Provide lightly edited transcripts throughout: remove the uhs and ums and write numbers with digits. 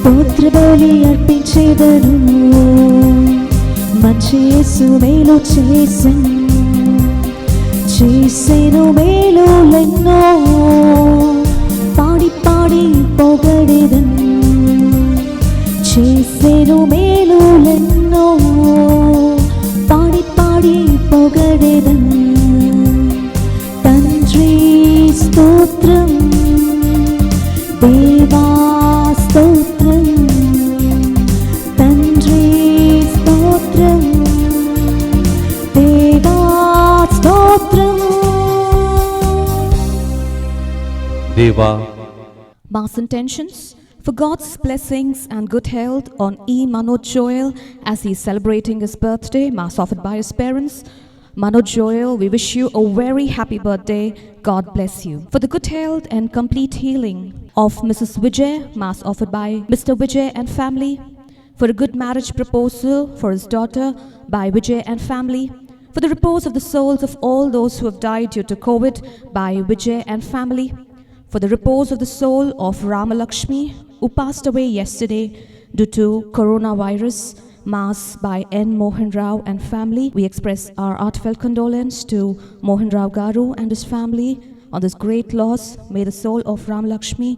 స్తోత్ర బలి అర్పించేదను, మంచి యేసు మేలు చేసెను మేలులెన్నో, పాడి పాడి పొగడెదను. చేసెను మేలులెన్నో, పాడి పాడి పొగడెదను. తండ్రి స్తోత్రం, దేవా స్తోత్రం, తండ్రి స్తోత్రం, దేవా స్తోత్రం. దేవా. Mass intentions for God's blessings and good health on E. Manoj Joel as he is celebrating his birthday. Mass offered by his parents. Manoj Joel, we wish you a very happy birthday. God bless you. For the good health and complete healing of Mrs. Vijay, Mass offered by Mr. Vijay and family. For a good marriage proposal for his daughter by Vijay and family. For the repose of the souls of all those who have died due to COVID by Vijay and family. For the repose of the soul of Ramalakshmi, who passed away yesterday due to coronavirus, Mass by N. Mohan Rao and family. We express our heartfelt condolence to Mohan Rao Garu and his family on this great loss. May the soul of Ramalakshmi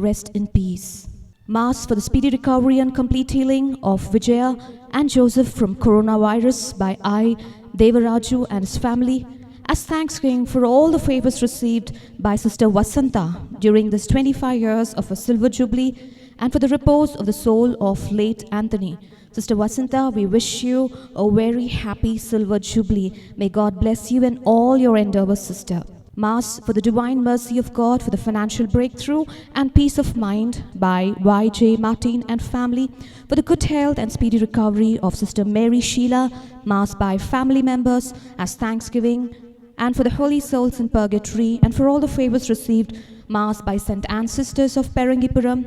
rest in peace. Mass for the speedy recovery and complete healing of Vijaya and Joseph from coronavirus by I. Devaraju and his family. As thanksgiving for all the favors received by Sister Vasanta during this 25 years of a silver jubilee, and for the repose of the soul of late Anthony. Sister Vasanta, we wish you a very happy silver jubilee. May God bless you in all your endeavors, sister. Mass for the divine mercy of God for the financial breakthrough and peace of mind by Y.J. Martin and family. For the good health and speedy recovery of Sister Mary Sheila. Mass by family members as thanksgiving. And for the holy souls in purgatory and for all the favors received. Mass by St. Anne's Sisters of Perangipuram.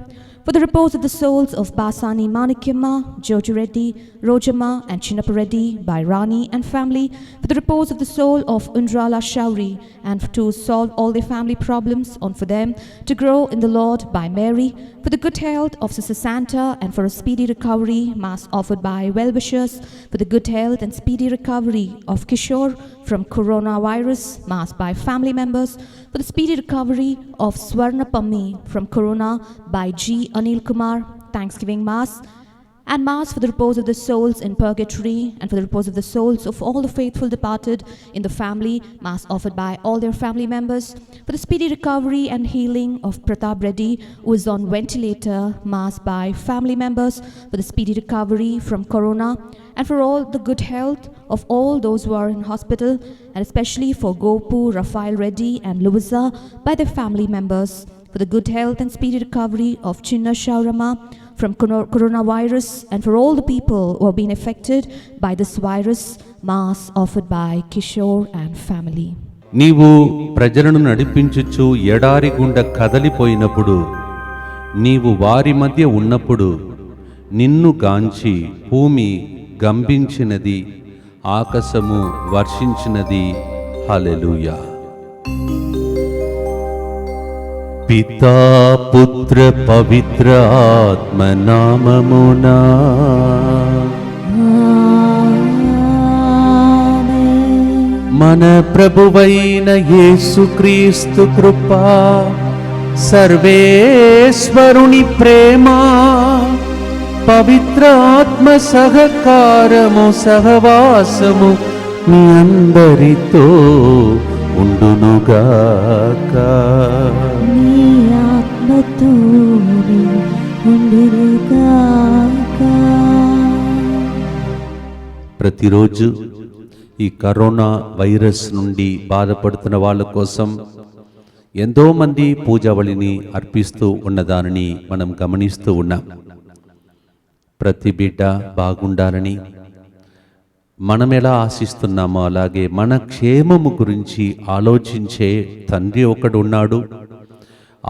For the repose of the souls of Basani Manikyamma, Joji Reddy, Rojamma and Chinnappa Reddy by Rani and family. For the repose of the soul of Undrala Shauri and to solve all their family problems, and for them to grow in the Lord by Mary. For the good health of Sister Santa and for a speedy recovery, Mass offered by well-wishers. For the good health and speedy recovery of Kishore from coronavirus, Mass by family members. For the speedy recovery of Swarna Pammi from corona by G. Anil Kumar, Thanksgiving Mass. And Mass for the repose of the souls in purgatory and for the repose of the souls of all the faithful departed in the family, Mass offered by all their family members. For the speedy recovery and healing of Pratap Reddy, who is on ventilator, Mass by family members. For the speedy recovery from corona and for all the good health of all those who are in hospital, and especially for Gopu, Raphael Reddy and Louisa by their family members. For the good health and speedy recovery of Chinna Shaurama from coronavirus and for all the people who have been affected by this virus, Mass offered by Kishore and family. నీవు ప్రజలను నడిపించుచు ఎడారి గుండ కదలిపోయినప్పుడు, నీవు వారి మధ్య ఉన్నప్పుడు నిన్ను గాంచి భూమి గంభించినది, ఆకాశము వర్షించినది. హల్లెలూయా. పితా పుత్ర పవిత్ర ఆత్మ నామమునా మన ప్రభువైన యేసుక్రీస్తు కృపా, సర్వేశ్వరుని ప్రేమ, పవిత్ర ఆత్మ సహకారము సహవాసము మీ అందరితో ఉండునుగాక. నీ ఆత్మతోనే ఉండునుగాక. ప్రతిరోజు ఈ కరోనా వైరస్ నుండి బాధపడుతున్న వాళ్ళ కోసం ఎంతోమంది పూజావళిని అర్పిస్తూ ఉన్నదానిని మనం గమనిస్తూ ఉన్నాం. ప్రతి బిడ్డ బాగుండాలని మనం ఎలా ఆశిస్తున్నామో అలాగే మన క్షేమము గురించి ఆలోచించే తండ్రి ఒకడు ఉన్నాడు.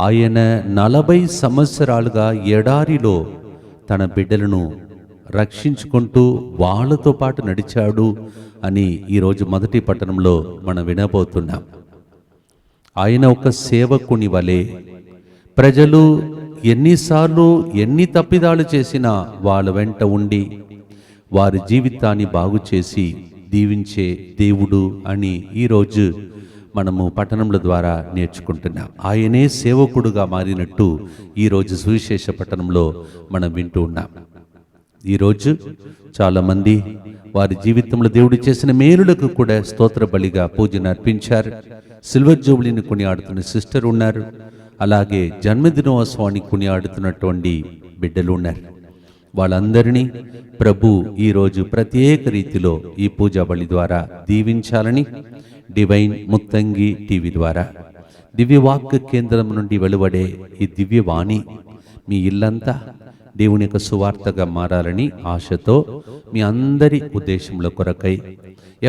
ఆయన 40 సంవత్సరాలుగా ఎడారిలో తన బిడ్డలను రక్షించుకుంటూ వాళ్ళతో పాటు నడిచాడు అని ఈరోజు మొదటి పట్టణంలో మనం వినబోతున్నాం. ఆయన ఒక సేవకుని వలె ప్రజలు ఎన్నిసార్లు ఎన్ని తప్పిదాలు చేసినా వాళ్ళ వెంట ఉండి వారి జీవితాన్ని బాగు చేసి దీవించే దేవుడు అని ఈరోజు మనము పట్టణముల ద్వారా నేర్చుకుంటున్నాం. ఆయనే సేవకుడుగా మారినట్టు ఈరోజు సువిశేష పట్టణంలో మనం వింటూ ఉన్నాం. ఈరోజు చాలామంది వారి జీవితంలో దేవుడు చేసిన మేలులకు కూడా స్తోత్ర బలిగా పూజను అర్పించారు. సిల్వర్ జూబ్లీని కొనియాడుతున్న సిస్టర్ ఉన్నారు. అలాగే జన్మదినోత్సవాన్ని కొనియాడుతున్నటువంటి బిడ్డలు ఉన్నారు. వాళ్ళందరినీ ప్రభు ఈరోజు ప్రత్యేక రీతిలో ఈ పూజా బలి ద్వారా దీవించాలని డివైన్ ముత్తంగి టీవీ ద్వారా దివ్యవాక్య కేంద్రం నుండి వెలువడే ఈ దివ్యవాణి మీ ఇల్లంతా దేవుని యొక్క సువార్తగా మారాలని ఆశతో మీ అందరి ఉద్దేశంలో కొరకై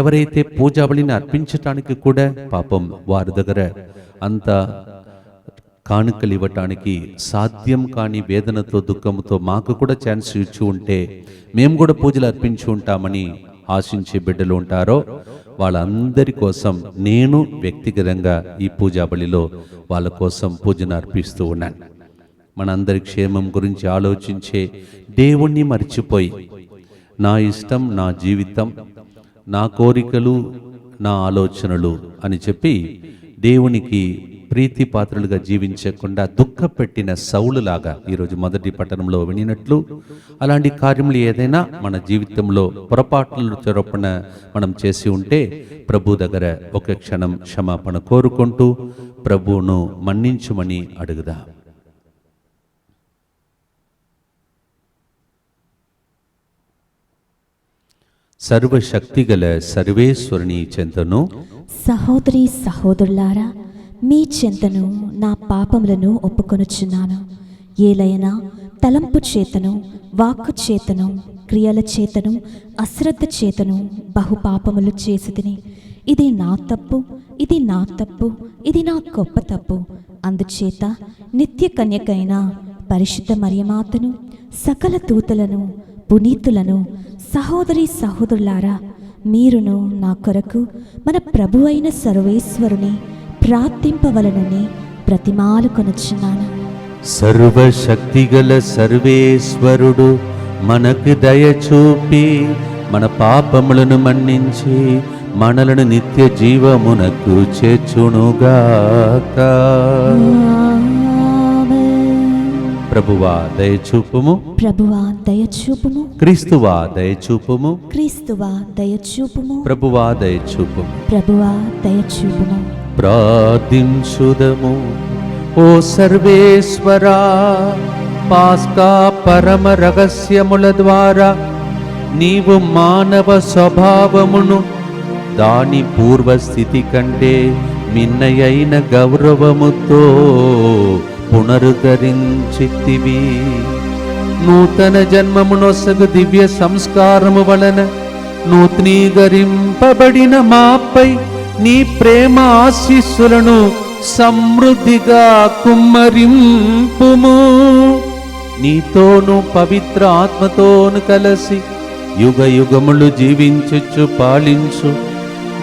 ఎవరైతే పూజా బలిని అర్పించటానికి కూడా పాపం వారి దగ్గర అంత కానుకలు ఇవ్వటానికి సాధ్యం కాని వేదనతో దుఃఖంతో మాకు కూడా ఛాన్స్ ఇచ్చి ఉంటే మేము కూడా పూజలు అర్పించి ఉంటామని ఆశించే బిడ్డలు ఉంటారో వాళ్ళందరి కోసం నేను వ్యక్తిగతంగా ఈ పూజా బలిలో వాళ్ళ కోసం పూజను అర్పిస్తూ ఉన్నాను. మనందరి క్షేమం గురించి ఆలోచించే దేవుణ్ణి మర్చిపోయి నా ఇష్టం, నా జీవితం, నా కోరికలు, నా ఆలోచనలు అని చెప్పి దేవునికి ప్రీతి పాత్రలుగా జీవించకుండా దుఃఖపెట్టిన సౌలులాగా ఈరోజు మొదటి పట్టణంలో వినినట్లు అలాంటి కార్యములు ఏదైనా మన జీవితంలో పొరపాట్లు చొరపన మనం చేసి ఉంటే ప్రభు దగ్గర ఒక క్షణం క్షమాపణ కోరుకుంటూ ప్రభువును మన్నించుమని అడుగుదా. సర్వశక్తిగల సర్వేశ్వరుని చెంతను సహోదరి సహోదరులారా, మీ చెంతను నా పాపములను ఒప్పుకొనుచున్నాను. ఏలైనా తలంపు చేతను, వాక్కు చేతను, క్రియల చేతను, అశ్రద్ధ చేతను బహుపాపములు చేసితిని. ఇది నా తప్పు, ఇది నా తప్పు, ఇది నా గొప్ప తప్పు. అందుచేత నిత్య కన్యకైన పరిశుద్ధ మరియమాతను, సకల దూతలను, పునీతులను, సహోదరి సహోదరులారా, మీరును నా కొరకు మన ప్రభు అయిన సర్వేశ్వరుని ప్రార్థింపవలనని ప్రతిమాలు కొనుచున్నాను. సర్వశక్తిగల సర్వేశ్వరుడు మనకు దయచూపి మన పాపములను మన్నించి మనలను నిత్య జీవమునకు చేర్చునుగాక. ప్రభువా దయచూపుము, ప్రభువా దయచూపుము, క్రీస్తువా దయచూపుము, క్రీస్తువా దయచూపుము, ప్రభువా దయచూపుము, ప్రభువా దయచూపుము. ప్రార్థించుదము. ఓ సర్వేశ్వరా, పాస్కా పరమ రహస్యముల ద్వారా నీవు మానవ స్వభావమును దాని పూర్వస్థితి కంటే మిన్నయైన గౌరవముతో పునరుద్ధరించితివి. నూతన జన్మమునొసగు దివ్య సంస్కారము వలన నూతనీకరింపబడిన మాపై నీ ప్రేమ ఆశీస్సులను సమృద్ధిగా కుమ్మరింపుము. నీతోను పవిత్ర ఆత్మతోను కలసి యుగ యుగములు జీవించుచు పాలించు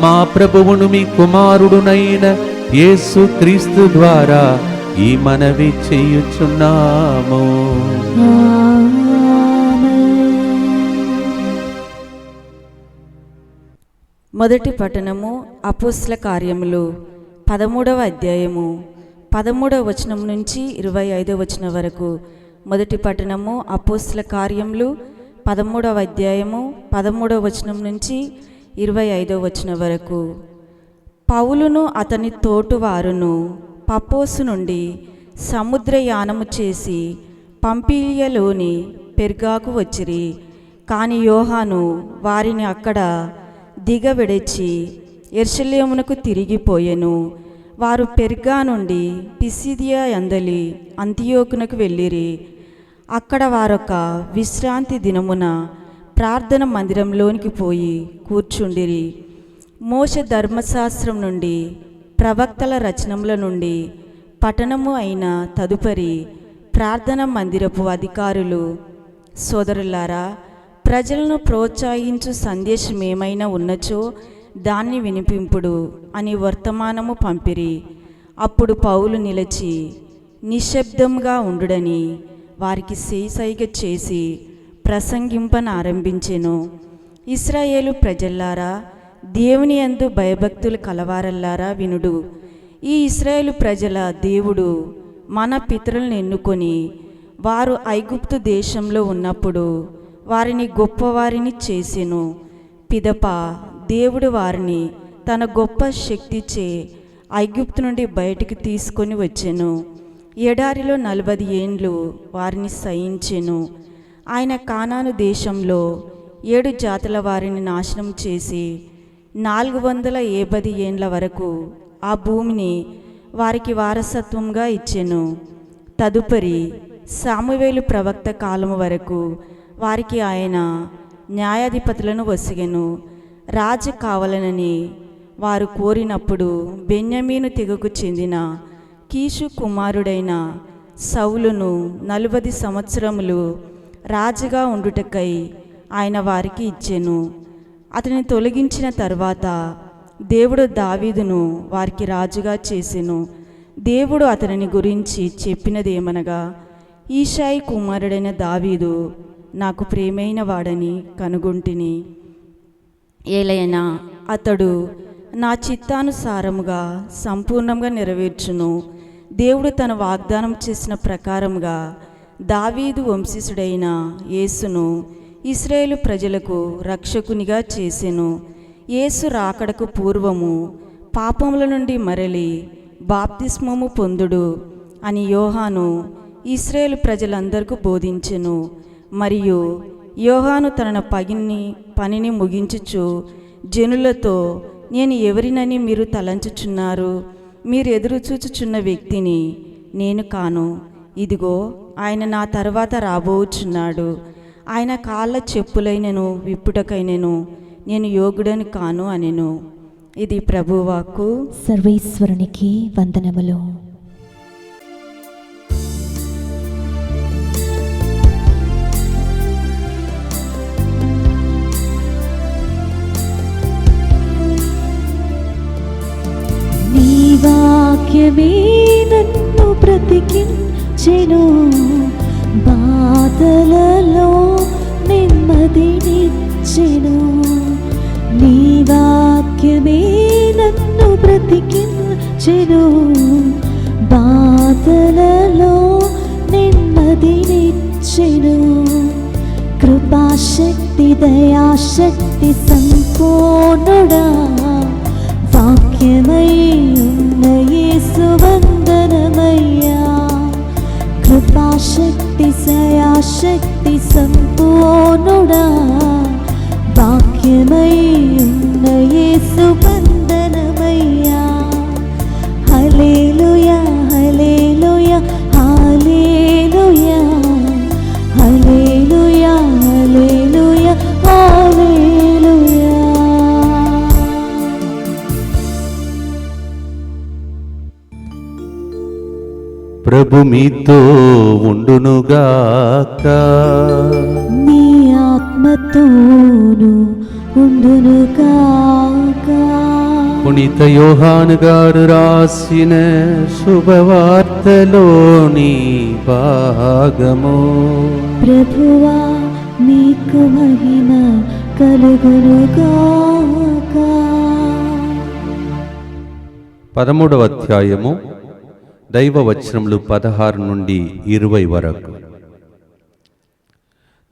మా ప్రభువును మీ కుమారుడునైన యేసు క్రీస్తు ద్వారా ఈ మనవి చేయుచున్నాము. మొదటి పట్టణము అపోస్తల కార్యములు 13వ అధ్యాయము 13వ వచనం నుంచి 25వ వచనం వరకు. మొదటి పట్టణము అపోస్తల కార్యములు 13వ అధ్యాయము 13వ వచనం నుంచి 25వ వచనం వరకు. పౌలును అతని తోటువారును పపోసు నుండి సముద్రయానము చేసి పంపిలియలోని పెర్గాకు వచ్చిరి. కాని యోహాను వారిని అక్కడ దిగవిడిచి యెరూషలేమునకు తిరిగిపోయెను. వారు పెర్గా నుండి పిసిదియా యందలి అంతియోకునకు వెళ్ళిరి. అక్కడ వారొక విశ్రాంతి దినమున ప్రార్థన మందిరంలోనికి పోయి కూర్చుండిరి. మోషే ధర్మశాస్త్రం నుండి ప్రవక్తల రచనముల నుండి పఠనము అయిన తదుపరి ప్రార్థన మందిరపు అధికారులు, సోదరులారా, ప్రజలను ప్రోత్సహించు సందేశం ఏమైనా ఉన్నచో దాన్ని వినిపింపుడు అని వర్తమానము పంపిరి. అప్పుడు పౌలు నిలిచి నిశ్శబ్దంగా ఉండుడని వారికి సైగ చేసి ప్రసంగింపనారంభించెను. ఇశ్రాయేలు ప్రజల్లారా, దేవుని యందు భయభక్తులు కలవారల్లారా వినుడు. ఈ ఇశ్రాయేలు ప్రజల దేవుడు మన పితరులను ఎన్నుకొని వారు ఐగుప్తు దేశంలో ఉన్నప్పుడు వారిని గొప్పవారిని చేసెను. పిదప దేవుడు వారిని తన గొప్ప శక్తిచే ఐగుప్తు నుండి బయటికి తీసుకొని వచ్చెను. ఎడారిలో 40 ఏండ్లు వారిని సహించెను. ఆయన కానాను దేశంలో 7 జాతుల వారిని నాశనం చేసి 480 ఏండ్ల వరకు ఆ భూమిని వారికి వారసత్వంగా ఇచ్చెను. తదుపరి సామువేలు ప్రవక్త కాలము వరకు వారికి ఆయన న్యాయాధిపతులను వసిగెను. రాజు కావాలనని వారు కోరినప్పుడు బెన్యామీను తెగకు చెందిన కీషు కుమారుడైన సౌలును 40 సంవత్సరములు రాజుగా ఉండుటకై ఆయన వారికి ఇచ్చెను. అతని తొలగించిన తర్వాత దేవుడు దావీదును వారికి రాజుగా చేసెను. దేవుడు అతనిని గురించి చెప్పినదేమనగా, ఈషాయి కుమారుడైన దావీదు నాకు ప్రియమైన వాడని కనుగొంటిని. ఏలైనా అతడు నా చిత్తానుసారముగా సంపూర్ణంగా నెరవేర్చును. దేవుడు తన వాగ్దానం చేసిన ప్రకారముగా దావీదు వంశీసుడైన యేసును ఇశ్రాయేలు ప్రజలకు రక్షకునిగా చేసెను. యేసు రాకడకు పూర్వము పాపముల నుండి మరలి బాప్తిస్మము పొందుడు అని యోహాను ఇశ్రాయేలు ప్రజలందరికీ బోధించెను. మరియు యోహాను తన పనిని ముగించుచు జనులతో, నేను ఎవరినని మీరు తలంచుచున్నారు? మీరు ఎదురుచూచుచున్న వ్యక్తిని నేను కాను. ఇదిగో ఆయన నా తర్వాత రాబోచున్నాడు. ఆయన కాళ్ళ చెప్పులైనను విప్పుటకైనను నేను యోగుడని కాను అనెను. ఇది ప్రభువాక్కు. సర్వేశ్వరునికి వందనములు. నీ వాక్యమే నన్ను బ్రతికించెను, బాధలలో నెమ్మదినిచ్చెను. నీ వాక్యమే నన్ను బ్రతికించెను, బాధలలో నెమ్మదినిచ్చెను. కృపాశక్తి దయాశక్తి సంపూర్ణుడా, వాక్యమై ఉన్న యేసు వందనమయ్యా. కృపాశక్తి దయాశక్తి సంపూర్ణుడా, వాక్యమై ఉన్న యేసు వందనమయ్యా. హల్లెలూయా హల్లెలూయా హల్లెలూయా హల్లెలూయా హల్లెలూయా హల్లెలూయా. ప్రభు మీతో ఉండునుగాక. నీ ఆత్మతోను ఉండునుగాక. పునీత యోహాను గారు రాసిన శుభవార్తలోని భాగము. ప్రభువా నీకు మహిమ కలుగునుగాక. 13వ అధ్యాయము దైవ వచనములు 16 నుండి 20 వరకు.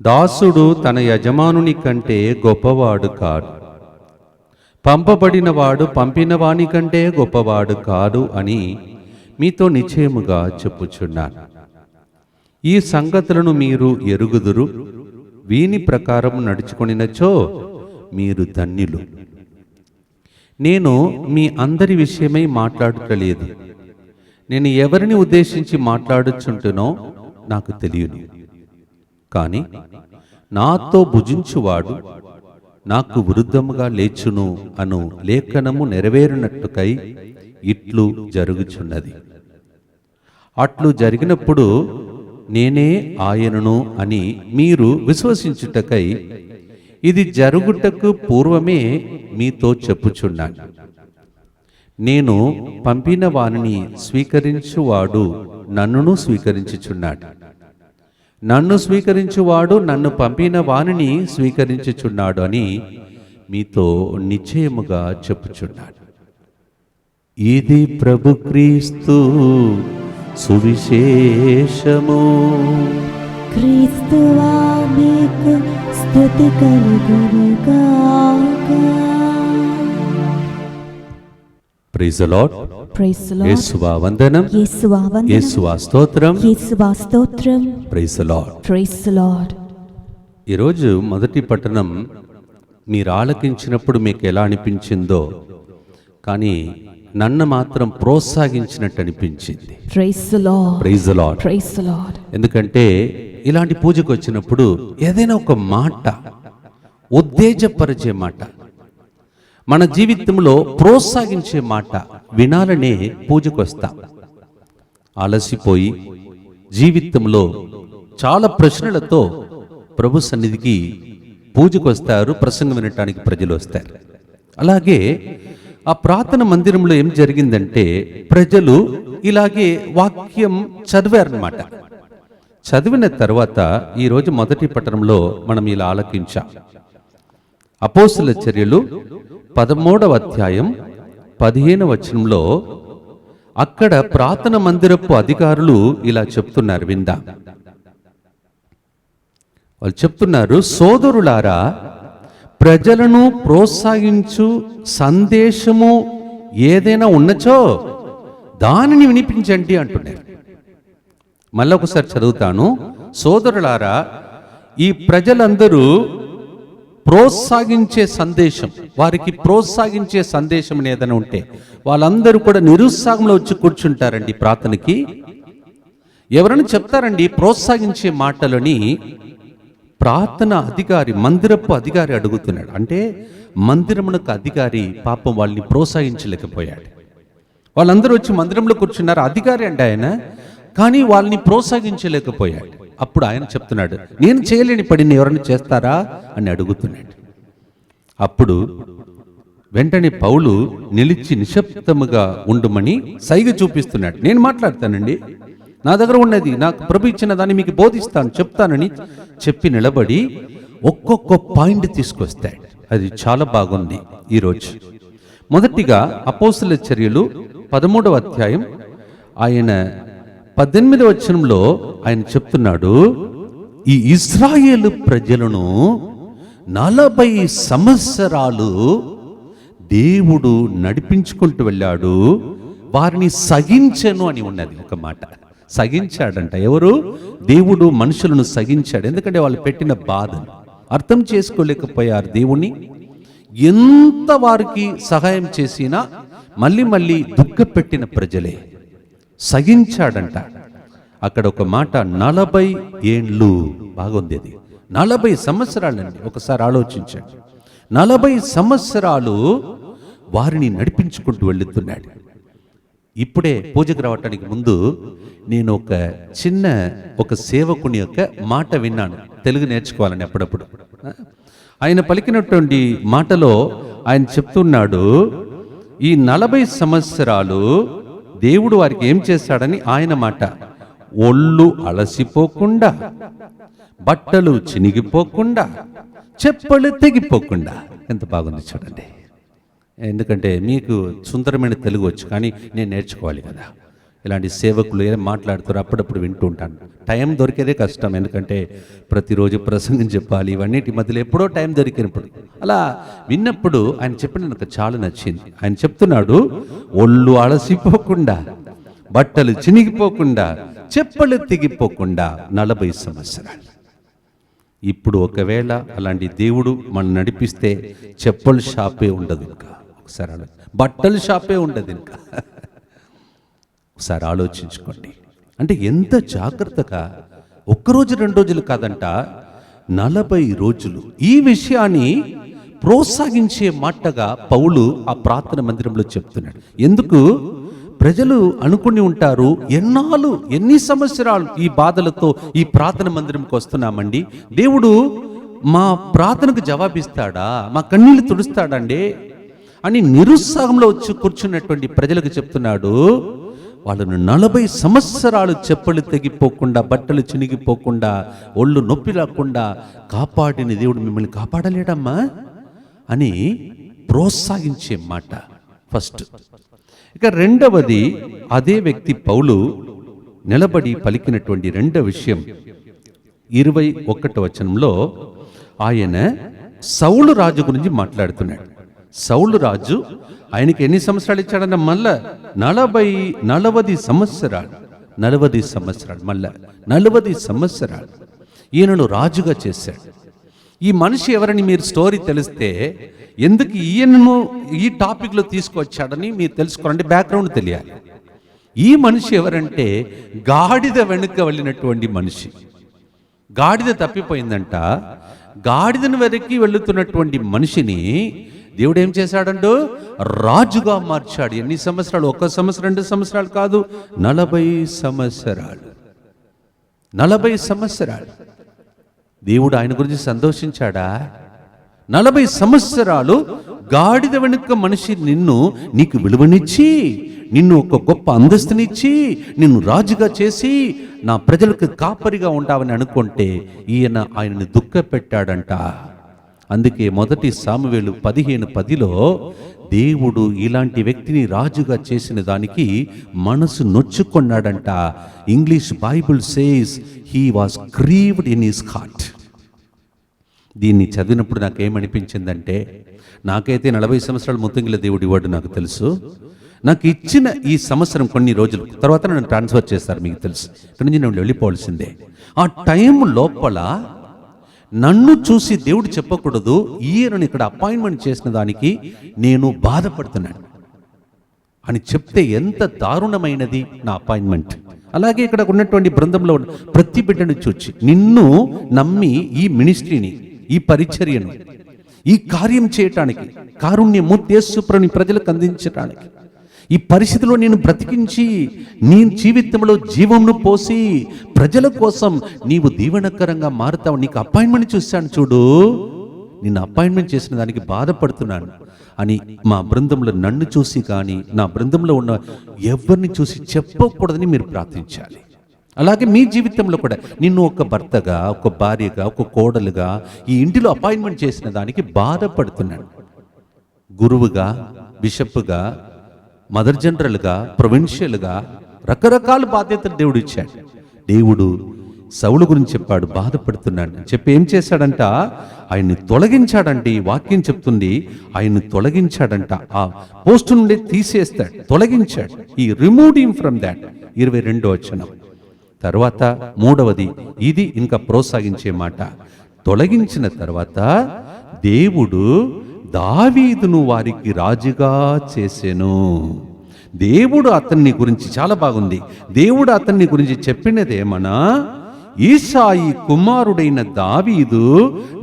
దాసుడు తన యజమానుని కంటే గొప్పవాడు కాడు, పంపబడినవాడు పంపినవాని కంటే గొప్పవాడు కాడు అని మీతో నిశ్చయముగా చెప్పుచున్నాను. ఈ సంగతులను మీరు ఎరుగుదురు. వీని ప్రకారం నడుచుకొనినచో మీరు ధన్యులు. నేను మీ అందరి విషయమై మాట్లాడటలేదు. నేను ఎవరిని ఉద్దేశించి మాట్లాడుచుంటునో నాకు తెలియదు. కానీ నాతో భుజించువాడు నాకు విరుద్ధముగా లేచును అను లేఖనము నెరవేరునట్టుకై ఇట్లు జరుగుచున్నది. అట్లు జరిగినప్పుడు నేనే ఆయనను అని మీరు విశ్వసించుటకై ఇది జరుగుటకు పూర్వమే మీతో చెప్పుచున్నాను. నేను పంపిన వానిని స్వీకరించువాడు నన్నును స్వీకరించుచున్నాడు. నన్ను స్వీకరించువాడు నన్ను పంపిన వానిని స్వీకరించుచున్నాడు అని మీతో నిశ్చయముగా చెప్పుచున్నాడు. ఇది ప్రభు క్రీస్తు సువిశేషము. క్రీస్తువా మీకు స్తుతి కలుగునుగాక. Praise the Lord. Praise the Lord. యేసువా వందనం, యేసువా వందనం, యేసువా స్తోత్రం. యేసువా స్తోత్రం. Praise the Lord. Praise the Lord. ఈరోజు మొదటి పట్టణం మీరు ఆలకించినప్పుడు మీకు ఎలా అనిపించిందో, కానీ నన్ను మాత్రం ప్రోత్సహించినట్టు అనిపించింది. Praise the Lord. Praise the Lord. Praise the Lord. ఎందుకంటే ఇలాంటి పూజకు వచ్చినప్పుడు ఏదైనా ఒక మాట, ఉత్తేజపరిచే మాట, మన జీవితంలో ప్రోత్సహించే మాట వినాలనే పూజకు వస్తాం. అలసిపోయి జీవితంలో చాలా ప్రశ్నలతో ప్రభు సన్నిధికి పూజకు వస్తారు, ప్రసంగం వినటానికి ప్రజలు వస్తారు. అలాగే ఆ ప్రార్థన మందిరంలో ఏం జరిగిందంటే ప్రజలు ఇలాగే వాక్యం చదివారన్నమాట. చదివిన తర్వాత ఈరోజు మొదటి పట్టణంలో మనం ఇలా ఆలకించాం. అపోస్తుల చర్యలు 13వ అధ్యాయం 15వ వచనంలో అక్కడ ప్రార్థన మందిరపు అధికారులు ఇలా చెప్తున్నారు, విందాం. వాళ్ళు చెప్తున్నారు, సోదరులారా, ప్రజలను ప్రోత్సహించు సందేశము ఏదైనా ఉన్నచో దానిని వినిపించండి అంటున్నారు. మళ్ళీ ఒకసారి చదువుతాను. సోదరులారా, ఈ ప్రజలందరూ ప్రోత్సహించే సందేశం, వారికి ప్రోత్సహించే సందేశం ఏదైనా ఉంటే వాళ్ళందరూ కూడా నిరుత్సాహంలో వచ్చి కూర్చుంటారండి ప్రార్థనకి. ఎవరైనా చెప్తారండి ప్రోత్సహించే మాటలని. ప్రార్థన అధికారి, మందిరపు అధికారి అడుగుతున్నాడు. అంటే మందిరమునకు అధికారి పాపం వాళ్ళని ప్రోత్సహించలేకపోయాడు. వాళ్ళందరూ వచ్చి మందిరంలో కూర్చున్నారు, అధికారి అంటే ఆయన, కానీ వాళ్ళని ప్రోత్సహించలేకపోయాడు. అప్పుడు ఆయన చెప్తున్నాడు, నేను చేయలేని పడిని ఎవరైనా చేస్తారా అని అడుగుతున్నాడు. అప్పుడు వెంటనే పౌలు నిలిచి నిశ్శబ్దముగా ఉండమని సైగ చూపిస్తున్నాడు. నేను మాట్లాడతానండి, నా దగ్గర ఉన్నది, నాకు ప్రభు ఇచ్చిన దాన్ని మీకు బోధిస్తాను, చెప్తానని చెప్పి నిలబడి ఒక్కొక్క పాయింట్ తీసుకొస్తాడు. అది చాలా బాగుంది. ఈరోజు మొదటిగా అపోస్తుల చర్యలు 13వ అధ్యాయం ఆయన 18వ వచనంలో ఆయన చెప్తున్నాడు, ఈ ఇశ్రాయేలు ప్రజలను 40 సంవత్సరాలు దేవుడు నడిపించుకుంటూ వెళ్ళాడు, వారిని సహించెను అని ఉన్నది ఒక మాట. సహించాడంట. ఎవరు? దేవుడు మనుషులను సహించాడు. ఎందుకంటే వాళ్ళు పెట్టిన బాధను అర్థం చేసుకోలేకపోయారు దేవుణ్ణి. ఎంత వారికి సహాయం చేసినా మళ్ళీ మళ్ళీ దుఃఖపెట్టిన ప్రజలే. సహించాడంట. అక్కడ ఒక మాట 40 ఏండ్లు. బాగుంది అది. 40 సంవత్సరాలండి. ఒకసారి ఆలోచించండి. 40 సంవత్సరాలు వారిని నడిపించుకుంటూ వెళుతున్నాడు. ఇప్పుడే పూజకు రావటానికి ముందు నేను ఒక సేవకుని యొక్క మాట విన్నాను. తెలుగు నేర్చుకోవాలని అప్పుడప్పుడు. ఆయన పలికినటువంటి మాటలో ఆయన చెప్తున్నాడు, ఈ 40 సంవత్సరాలు దేవుడు వారికి ఏం చేశాడని ఆయన మాట. ఒళ్ళు అలసిపోకుండా, బట్టలు చినిగిపోకుండా, చెప్పులు తెగిపోకుండా. ఎంత బాగుంది చూడండి. ఎందుకంటే మీకు సుందరమైన తెలుగు వచ్చు, కానీ నేను నేర్చుకోవాలి కదా. ఇలాంటి సేవకులు ఏం మాట్లాడుతారో అప్పుడప్పుడు వింటూ ఉంటాను. టైం దొరికేదే కష్టం, ఎందుకంటే ప్రతిరోజు ప్రసంగం చెప్పాలి. ఇవన్నిటి మధ్యలో ఎప్పుడో టైం దొరికినప్పుడు అలా విన్నప్పుడు ఆయన చెప్పిన నాకు చాలా నచ్చింది. ఆయన చెప్తున్నాడు, ఒళ్ళు అలసిపోకుండా, బట్టలు చినిగిపోకుండా, చెప్పులు తెగిపోకుండా 40 సంవత్సరాలు. ఇప్పుడు ఒకవేళ అలాంటి దేవుడు మనం నడిపిస్తే చెప్పుల షాపే ఉండదు ఇంకా. ఒకసారి బట్టల షాపే ఉండదు ఇంకా. ఒకసారి ఆలోచించుకోండి. అంటే ఎంత జాగ్రత్తగా, ఒక్కరోజు 2 రోజులు కాదంట, 40 రోజులు ఈ విషయాన్ని ప్రోత్సహించే మాటగా పౌలు ఆ ప్రార్థన మందిరంలో చెప్తున్నాడు. ఎందుకు? ప్రజలు అనుకుని ఉంటారు, ఎన్ని సంవత్సరాలు ఈ బాధలతో ఈ ప్రార్థన మందిరంకి వస్తున్నామండి, దేవుడు మా ప్రార్థనకు జవాబిస్తాడా, మా కన్నీళ్లు తుడుస్తాడండి అని నిరుత్సాహంలో వచ్చి కూర్చున్నటువంటి ప్రజలకు చెప్తున్నాడు, వాళ్ళను 40 సంవత్సరాలు చెప్పులు తెగిపోకుండా, బట్టలు చినిగిపోకుండా, ఒళ్ళు నొప్పి రాకుండా కాపాడిన దేవుడు మిమ్మల్ని కాపాడలేడమ్మా అని ప్రోత్సహించే మాట ఫస్ట్. ఇక రెండవది, అదే వ్యక్తి పౌలు నిలబడి పలికినటువంటి రెండవ విషయం 21వ వచనంలో ఆయన సౌలు రాజు గురించి మాట్లాడుతున్నాడు. సౌలు రాజు ఆయనకి ఎన్ని సంవత్సరాలు ఇచ్చాడన్న? మళ్ళా 40 సంవత్సరాలు మళ్ళా 40 సంవత్సరాలు ఈయనను రాజుగా చేశాడు. ఈ మనిషి ఎవరని మీరు స్టోరీ తెలిస్తే, ఎందుకు ఈయనను ఈ టాపిక్లో తీసుకొచ్చాడని మీరు తెలుసుకోవాలంటే బ్యాక్గ్రౌండ్ తెలియాలి. ఈ మనిషి ఎవరంటే గాడిద వెనుక వెళ్ళినటువంటి మనిషి. గాడిద తప్పిపోయిందంట. గాడిదను వెనక్కి వెళుతున్నటువంటి మనిషిని దేవుడు ఏం చేశాడంటూ? రాజుగా మార్చాడు. ఎన్ని సంవత్సరాలు? 1 సంవత్సరం 2 సంవత్సరాలు కాదు, 40 సంవత్సరాలు. 40 సంవత్సరాలు. దేవుడు ఆయన గురించి సంతోషించాడా? 40 సంవత్సరాలు గాడిద వెనుక మనిషి నీకు విలువనిచ్చి, నిన్ను ఒక గొప్ప అంతస్తునిచ్చి, నిన్ను రాజుగా చేసి నా ప్రజలకు కాపరిగా ఉంటావని అనుకుంటే ఆయనని దుఃఖ పెట్టాడంట. అందుకే మొదటి సామువేలు 15:10లో దేవుడు ఇలాంటి వ్యక్తిని రాజుగా చేసిన దానికి మనసు నొచ్చుకున్నాడంట. English Bible says he was grieved in his heart. దీన్ని చదివినప్పుడు నాకేమనిపించిందంటే, నాకైతే 40 సంవత్సరాలు ముత్తంగిల దేవుడు ఇవ్వడు, నాకు తెలుసు. నాకు ఇచ్చిన ఈ సంవత్సరం కొన్ని రోజులు తర్వాత నన్ను ట్రాన్స్ఫర్ చేస్తారు, మీకు తెలుసు. ఇక్కడి నుంచి నేను వెళ్ళిపోవాల్సిందే. ఆ టైం లోపల నన్ను చూసి దేవుడు చెప్పకూడదు, ఈయనను ఇక్కడ అపాయింట్మెంట్ చేసిన దానికి నేను బాధపడుతున్నాను అని చెప్తే ఎంత దారుణమైనది నా అపాయింట్మెంట్. అలాగే ఇక్కడ ఉన్నటువంటి బృందంలో ఉన్న ప్రతి బిడ్డను చూచి, నిన్ను నమ్మి ఈ మినిస్ట్రీని, ఈ పరిచర్యను, ఈ కార్యం చేయటానికి, కారుణ్యము యేసుప్రభుని ప్రజలకు అందించడానికి, ఈ పరిస్థితిలో నేను బ్రతికించి నీ జీవితంలో జీవమును పోసి ప్రజల కోసం నీవు దీవెనకరంగా మారుతావు, నీకు అపాయింట్మెంట్ చూశాను చూడు, నిన్ను అపాయింట్మెంట్ చేసిన దానికి బాధపడుతున్నాను అని మా బృందంలో నన్ను చూసి కానీ నా బృందంలో ఉన్న ఎవరిని చూసి చెప్పకూడదని మీరు ప్రార్థించాలి. అలాగే మీ జీవితంలో కూడా నిన్ను ఒక భర్తగా, ఒక భార్యగా, ఒక కోడలుగా ఈ ఇంటిలో అపాయింట్మెంట్ చేసిన దానికి బాధపడుతున్నాను. గురువుగా, బిషప్గా, మదర్ జనరల్గా, ప్రొవిన్షియల్గా రకరకాల బాధ్యతలు దేవుడు ఇచ్చాడు. దేవుడు సౌలు గురించి చెప్పాడు, బాధపడుతున్నాడు చెప్పి ఏం చేశాడంట? ఆయన్ని తొలగించాడంటే ఈ వాక్యం చెప్తుంది, ఆయన్ని తొలగించాడంట. ఆ పోస్ట్ నుండి తీసేస్తాడు, తొలగించాడు. ఈ రిమూవ్డ్ హిమ్ ఫ్రమ్ దాట్. 22వ వచనం. తర్వాత మూడవది, ఇది ఇంకా ప్రోత్సహించే మాట. తొలగించిన తర్వాత దేవుడు దావీదును వారికి రాజుగా చేసెను. దేవుడు అతన్ని గురించి చాలా బాగుంది. దేవుడు అతన్ని గురించి చెప్పినదేమన్నా, ఈసాయి కుమారుడైన దావీదు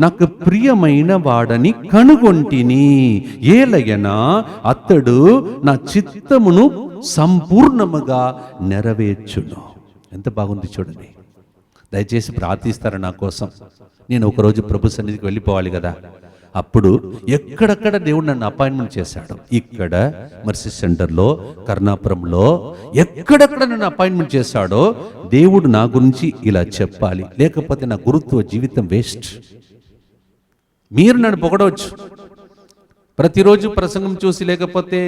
నాకు ప్రియమైన వాడని కనుగొంటిని, ఏలయనా అతడు నా చిత్తమును సంపూర్ణముగా నెరవేర్చును. ఎంత బాగుంది చూడండి. దయచేసి ప్రార్థిస్తారా నా కోసం? నేను ఒకరోజు ప్రభు సన్నిధికి వెళ్ళిపోవాలి కదా. అప్పుడు ఎక్కడెక్కడ దేవుడు నన్ను అపాయింట్మెంట్ చేశాడు, ఇక్కడ మర్సీ సెంటర్లో, కర్ణాపురంలో, ఎక్కడెక్కడ నన్ను అపాయింట్మెంట్ చేశాడో దేవుడు నా గురించి ఇలా చెప్పాలి, లేకపోతే నా గురుత్వ జీవితం వేస్ట్. మీరు నన్ను పొగడవచ్చు, ప్రతిరోజు ప్రసంగం చూసి, లేకపోతే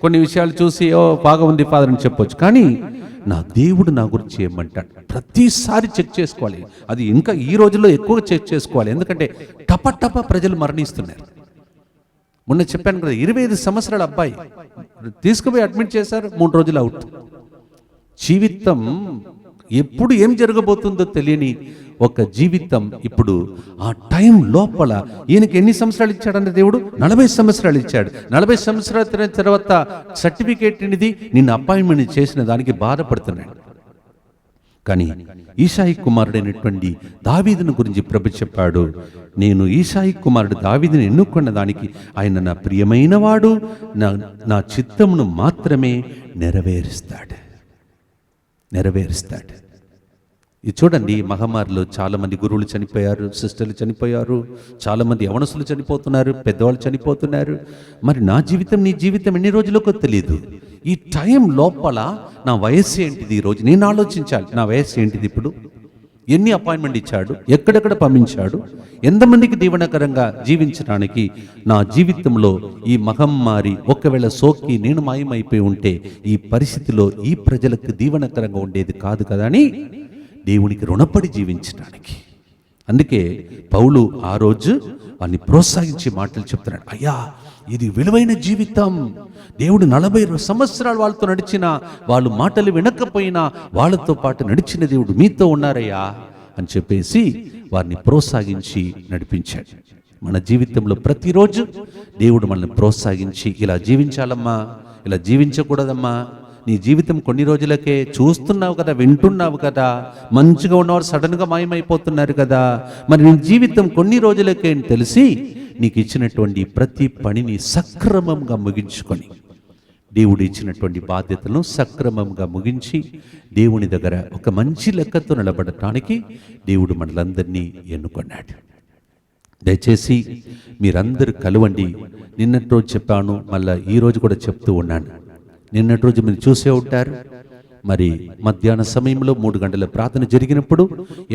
కొన్ని విషయాలు చూసి ఓ బాగా ఉంది ఫాదర్ అని చెప్పొచ్చు. కానీ నా దేవుడు నా గురించి ఏమంటాడు ప్రతిసారి చెక్ చేసుకోవాలి. అది ఇంకా ఈ రోజుల్లో ఎక్కువ చెక్ చేసుకోవాలి. ఎందుకంటే టప ప్రజలు మరణిస్తున్నారు. మొన్న చెప్పాను కదా, 25 సంవత్సరాల అబ్బాయి తీసుకుపోయి అడ్మిట్ చేశారు, 3 రోజులు అవుట్. జీవితం ఎప్పుడు ఏం జరగబోతుందో తెలియని ఒక జీవితం. ఇప్పుడు ఆ టైం లోపల ఈయనకి ఎన్ని సంవత్సరాలు ఇచ్చాడంటే దేవుడు? 40 సంవత్సరాలు ఇచ్చాడు. 40 సంవత్సరాల తర్వాత సర్టిఫికేట్ అనేది నిన్ను అపాయింట్మెంట్ చేసిన దానికి బాధపడుతున్నాడు. కానీ ఈసాయి కుమారుడైనటువంటి దావీదును గురించి ప్రభు చెప్పాడు, నేను ఈసాయి కుమారుడు దావీదుని ఎన్నుకున్న దానికి ఆయన నా ప్రియమైన వాడు, నా చిత్తమును మాత్రమే నెరవేరుస్తాడు. ఇది చూడండి, మహమ్మారిలో చాలామంది గురువులు చనిపోయారు, సిస్టర్లు చనిపోయారు, చాలామంది యవనస్తులు చనిపోతున్నారు, పెద్దవాళ్ళు చనిపోతున్నారు. మరి నా జీవితం, నీ జీవితం ఎన్ని రోజులకో తెలియదు. ఈ టైం లోపల నా వయస్సు ఏంటిది, ఈరోజు నేను ఆలోచించాలి. నా వయస్సు ఏంటిది, ఇప్పుడు ఎన్ని అపాయింట్మెంట్ ఇచ్చాడు, ఎక్కడెక్కడ పంపించాడు, ఎంతమందికి దీవెనకరంగా జీవించడానికి నా జీవితంలో ఈ మహమ్మారి ఒకవేళ సోకి నేను మాయమైపోయి ఉంటే ఈ పరిస్థితిలో ఈ ప్రజలకు దీవెనకరంగా ఉండేది కాదు కదా అని దేవునికి రుణపడి జీవించడానికి. అందుకే పౌలు ఆ రోజు వారిని ప్రోత్సహించి మాటలు చెప్తున్నాడు. అయ్యా, ఇది విలువైన జీవితం. దేవుడు 40 సంవత్సరాలు వాళ్ళతో నడిచిన, వాళ్ళు మాటలు వినకపోయినా వాళ్ళతో పాటు నడిచిన దేవుడు మీతో ఉన్నారయ్యా అని చెప్పేసి వారిని ప్రోత్సహించి నడిపించాడు. మన జీవితంలో ప్రతిరోజు దేవుడు మనల్ని ప్రోత్సహించి ఇలా జీవించాలమ్మా, ఇలా జీవించకూడదమ్మా, నీ జీవితం కొన్ని రోజులకే, చూస్తున్నావు కదా, వింటున్నావు కదా, మంచిగా ఉన్నవారు సడన్గా మాయమైపోతున్నారు కదా, మరి నీ జీవితం కొన్ని రోజులకే అని తెలిసి నీకు ఇచ్చినటువంటి ప్రతి పనిని సక్రమంగా ముగించుకొని, దేవుడు ఇచ్చినటువంటి బాధ్యతలను సక్రమంగా ముగించి దేవుని దగ్గర ఒక మంచి లెక్కతో నిలబడటానికి దేవుడు మనలందరినీ ఎన్నుకున్నాడు. దయచేసి మీరందరూ కలవండి. నిన్నటి రోజు చెప్పాను, మళ్ళీ ఈరోజు కూడా చెప్తూ ఉన్నాను. నిన్నటి రోజు మీరు చూసే ఉంటారు, మరి మధ్యాహ్న సమయంలో 3 గంటల ప్రార్థన జరిగినప్పుడు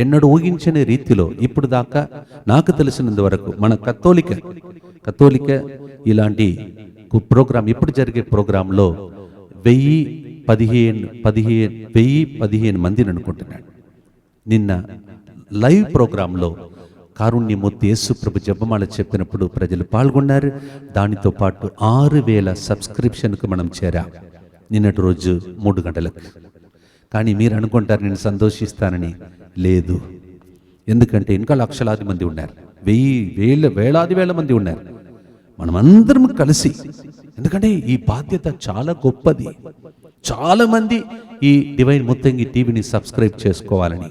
ఎన్నడూ ఊహించని రీతిలో ఇప్పుడు దాకా నాకు తెలిసినంత వరకు మన కథోలిక ఇలాంటి ప్రోగ్రాం, ఇప్పుడు జరిగే ప్రోగ్రాంలో 1015 మందిని అనుకుంటున్నాడు. నిన్న లైవ్ ప్రోగ్రాంలో కారుణ్యమూర్తి యేసు ప్రభు జపమాల చెప్పినప్పుడు ప్రజలు పాల్గొన్నారు. దానితో పాటు 6000 సబ్స్క్రిప్షన్కు మనం చేరాం నిన్నటి రోజు 3 గంటలకు. కానీ మీరు అనుకుంటారు నేను సంతోషిస్తానని. లేదు, ఎందుకంటే ఇంకా లక్షలాది మంది ఉన్నారు, వేలాది వేల మంది ఉన్నారు. మనమందరం కలిసి, ఎందుకంటే ఈ బాధ్యత చాలా గొప్పది. చాలా మంది ఈ డివైన్ ముత్తంగి టీవీని సబ్స్క్రైబ్ చేసుకోవాలని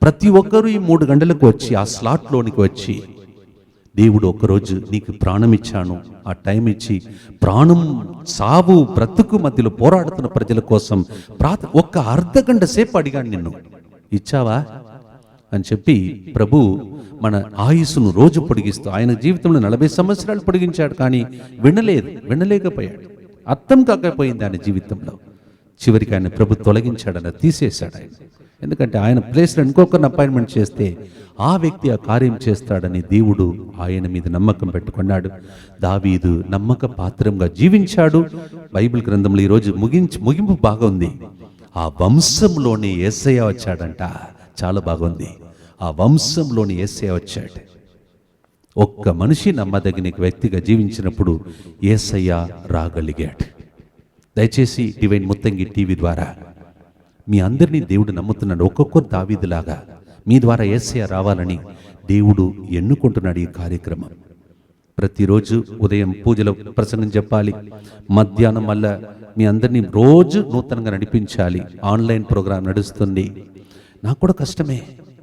ప్రతి ఒక్కరూ ఈ 3 గంటలకు వచ్చి ఆ స్లాట్లోనికి వచ్చి, దేవుడు ఒకరోజు నీకు ప్రాణం ఇచ్చాను, ఆ టైం ఇచ్చి ప్రాణం సావు బ్రతుకు మధ్యలో పోరాడుతున్న ప్రజల కోసం ఒక్క అర్ధగంట సేపు అడిగాను, నిన్ను ఇచ్చావా అని చెప్పి ప్రభు మన ఆయుస్సును రోజు పొడిగిస్తూ, ఆయన జీవితంలో 40 సంవత్సరాలు పొడిగించాడు. కానీ వినలేకపోయాడు, అర్థం కాకపోయింది ఆయన జీవితంలో. చివరికి ఆయన ప్రభు తొలగించాడని తీసేశాడు ఆయన. ఎందుకంటే ఆయన ప్లేస్లో ఇంకొకరిని అపాయింట్మెంట్ చేస్తే ఆ వ్యక్తి ఆ కార్యం చేస్తాడని దేవుడు ఆయన మీద నమ్మకం పెట్టుకున్నాడు. దావీదు నమ్మక పాత్రంగా జీవించాడు. బైబిల్ గ్రంథంలో ఈరోజు ముగింపు బాగుంది. ఆ వంశంలోని యేసయ్య వచ్చాడంట. చాలా బాగుంది. ఆ వంశంలోని యేసయ్య వచ్చాడు. ఒక్క మనిషి నమ్మదగిన వ్యక్తిగా జీవించినప్పుడు యేసయ్య రాగలిగాడు. దయచేసి డివైన్ ముత్తంగి టీవీ ద్వారా మీ అందరినీ దేవుడు నమ్ముతున్నాడు. ఒక్కొక్కరు దావీదులాగా మీ ద్వారా యేసయ్య రావాలని దేవుడు ఎన్నుకుంటున్నాడు. ఈ కార్యక్రమం ప్రతిరోజు ఉదయం పూజలో ప్రసంగం చెప్పాలి, మధ్యాహ్నం మళ్ళా మీ అందరినీ రోజు నూతనంగా నడిపించాలి. ఆన్లైన్ ప్రోగ్రాం నడుస్తుంది. నాకు కూడా కష్టమే,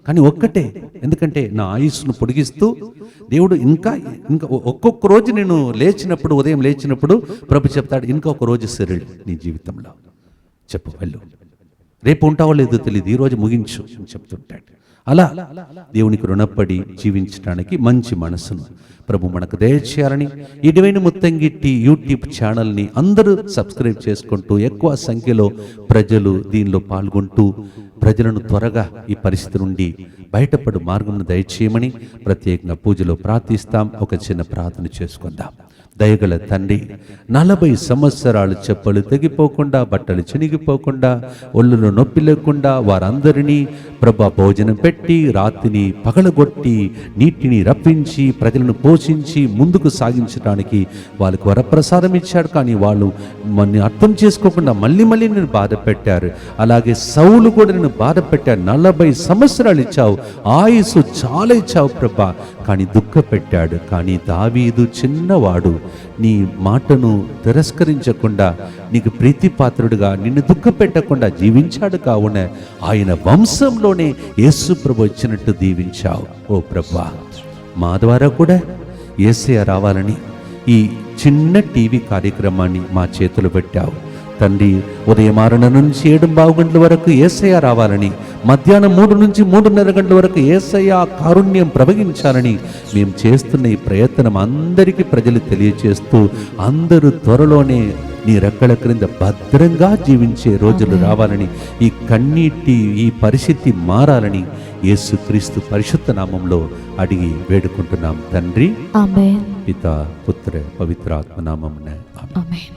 కానీ ఒక్కటే, ఎందుకంటే నా ఆయుస్సును పొడిగిస్తూ దేవుడు ఇంకా ఒక్కొక్క రోజు నేను లేచినప్పుడు, ఉదయం లేచినప్పుడు ప్రభు చెప్తాడు, ఇంకొక రోజు శరీరం నీ జీవితంలో చెప్పు, వెళ్ళు, రేపు ఉంటావో లేదో తెలియదు, ఈరోజు ముగించు అని చెప్తుంటాడు. అలా దేవునికి రుణపడి జీవించడానికి మంచి మనసును ప్రభు మనకు దయచేయాలని ఈ డివైన్ ముత్తంగి యూట్యూబ్ ఛానల్ని అందరూ సబ్స్క్రైబ్ చేసుకుంటూ ఎక్కువ సంఖ్యలో ప్రజలు దీనిలో పాల్గొంటూ ప్రజలను త్వరగా ఈ పరిస్థితి నుండి బయటపడు మార్గం దయచేయమని ప్రత్యేకంగా పూజలో ప్రార్థిస్తాం. ఒక చిన్న ప్రార్థన చేసుకుందాం. దయగల తండ్రి, 40 సంవత్సరాలు చెప్పులు తెగిపోకుండా, బట్టలు చినిగిపోకుండా, ఒళ్ళులో నొప్పి లేకుండా వారందరినీ ప్రభా భోజనం పెట్టి, రాత్రిని పగలగొట్టి, నీటిని రప్పించి, ప్రజలను పోషించి ముందుకు సాగించడానికి వాళ్ళకు వరప్రసాదం ఇచ్చాడు. కానీ వాళ్ళు మన అర్థం చేసుకోకుండా మళ్ళీ నేను బాధ పెట్టారు. అలాగే సౌలు కూడా నేను బాధ పెట్టారు. 40 సంవత్సరాలు ఇచ్చావు, ఆయుసు చాలా ఇచ్చావు ప్రభా, కానీ దుఃఖ పెట్టాడు. కానీ దావీదు చిన్నవాడు, నీ మాటను తిరస్కరించకుండా, నీకు ప్రీతిపాత్రుడుగా, నిన్ను దుఃఖ పెట్టకుండా జీవించాడు. కావున ఆయన వంశంలోనే యేసు ప్రభు వచ్చినట్టు దీవించావు. ఓ ప్రభా, మా ద్వారా కూడా యేసయ్య రావాలని ఈ చిన్న టీవీ కార్యక్రమాన్ని మా చేతులు పెట్టావు తండ్రి. ఉదయం 6 నుంచి 7 గంటల వరకు యేసయ్య రావాలని, మధ్యాహ్నం 3 నుంచి 3:30 గంటల వరకు యేసయ్య కారుణ్యం ప్రవహించాలని మేము చేస్తున్న ఈ ప్రయత్నం అందరికీ ప్రజలు తెలియచేస్తూ, అందరూ త్వరలోనే నీ రెక్కల క్రింద భద్రంగా జీవించే రోజులు రావాలని, ఈ కన్నీటి ఈ పరిస్థితి మారాలని యేసుక్రీస్తు పరిశుద్ధ నామంలో అడిగి వేడుకుంటున్నాం తండ్రి. ఆమేన్. పితా పుత్ర పవిత్రాత్మ నామమున ఆమేన్. ఆమేన్.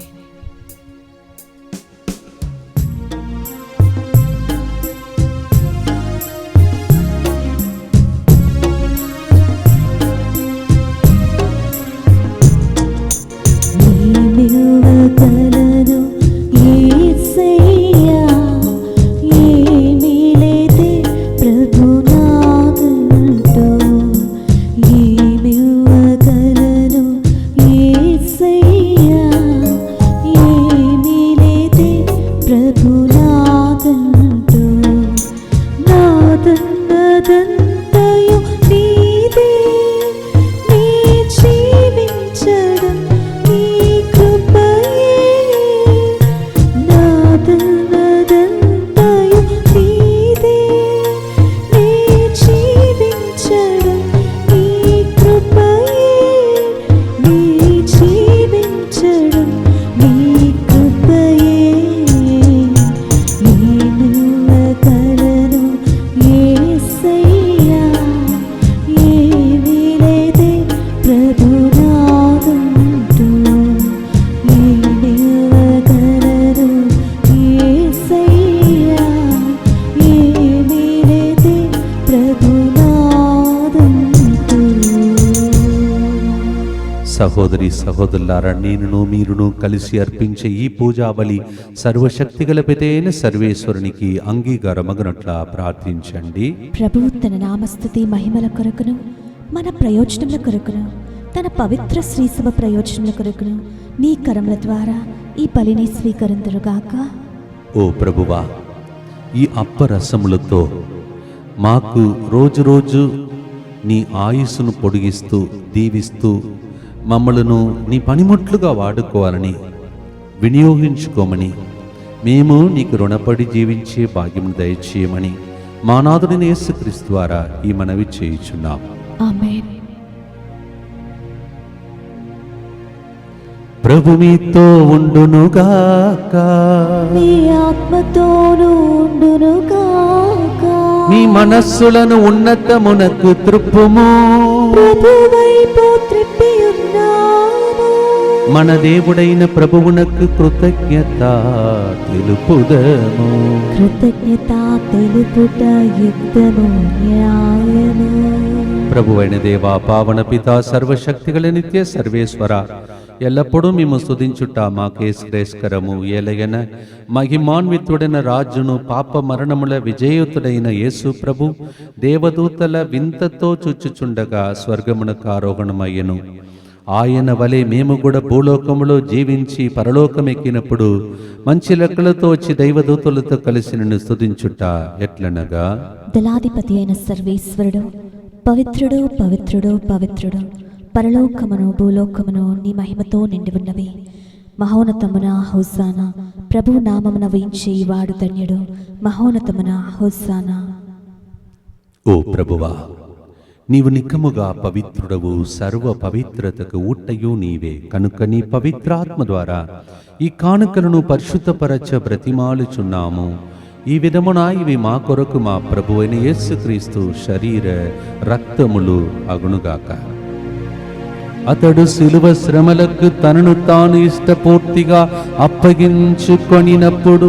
ఏమివ్వగలను యేసయ్యా, ఏమీ లేదే ప్రభునాదంటూ. ఏమివ్వగలను యేసయ్యా, ఏమీ లేదే ప్రభునాదంటూ. నాదన్నదంతయు నీదే, నీ జీవించడం నీ కృపయే. నాదన్నదంతయు నీదే, నీ జీవించడం నీ కృపయే. నీ జీవించడం నీ కృపయే. ఏమివ్వగలను యేసయ్యా, ఏమీ లేదే ప్రభునాదంటూ. ఏమివ్వగలను యేసయ్యా, ఏమీ లేదే ప్రభునాదంటూ. సహోదరి సహోదరులారా, నేనును మీరును కలిసి అర్పించే ఈ పూజాబలి సర్వశక్తిగల పితైన సర్వేశ్వరునికి అంగీకారమగునట్లా ప్రార్థించండి. ప్రభు తన నామస్తుతి మహిమల కొరకును మన ప్రయోజనముల కొరకును తన పవిత్ర శ్రీసభ ప్రయోజనముల కొరకును నీ కరముల ద్వారా ఈ బలిని స్వీకరిందురుగాక. ఓ ప్రభువా, ఈ అప్పరసములతో మాకు రోజు రోజు నీ ఆయుస్సును పొడిగిస్తూ దీవిస్తూ మమ్మలను నీ పనిముట్లుగా వాడుకోవాలని, వినియోగించుకోమని, మేము నీకు రుణపడి జీవించే భాగ్యమును దయచేయమని మా నాథుడైన యేసుక్రీస్తు ద్వారా ఈ మనవి చేయుచున్నాం. ఆమేన్. ప్రభు మీతో ఉండునుగాక. నీ ఆత్మతోనూ ఉండునుగాక. మీ మనస్సులను ఉన్నతమునకు త్రిప్పుము. ప్రభువైపు త్రిప్పి ఉన్నాము. మన దేవుడైన ప్రభువునకు కృతజ్ఞత తెలుపుదము. కృతజ్ఞత తెలుపుట యుక్తము న్యాయము. ప్రభువైన దేవా, పావన పితా, సర్వశక్తిగల నిత్య సర్వేశ్వర, ఎల్లప్పుడూ మేము స్తుతించుట మాకే శ్రేష్కరము. ఏలయన మహిమాన్వితుడైన రాజును, పాప మరణముల విజేయుతుడైన యేసు ప్రభు దేవదూతల వింతతో చుచ్చుచుండగా స్వర్గమునకు ఆరోహణమయ్యను. ఆయన వలె మేము కూడా భూలోకములో జీవించి పరలోకమెక్కినప్పుడు మంచి లెక్కలతో వచ్చి దైవదూతలతో కలిసి నిన్ను స్తుతించుట ఎట్లనగా, దళాధిపతి అయిన సర్వేశ్వరుడు పవిత్రుడు పవిత్రుడు పవిత్రుడు, పరలోకమును భూలోకమును నీ మహిమతో నిండి ఉన్నవి. మహోన్నతమున హోసానా, ప్రభు నామమున వేయించేవాడు ధన్యుడు. మహోన్నతమున హోసానా. ఓ ప్రభువా, నీవు నిక్కముగా పవిత్రుడవు, సర్వ పవిత్రతకు ఊట్టయు నీవే. కనుక నీ పవిత్రాత్మ ద్వారా ఈ కానుకలను పరిశుద్ధపరచ బ్రతిమాలుచున్నాము. ఈ విధమున ఇవి మా కొరకు మా ప్రభువైన యేసుక్రీస్తు శరీర రక్తములు అగునుగాక. అతడు శిలువ శ్రమలకు తనను తాను ఇష్టపూర్తిగా అప్పగించుకొనినప్పుడు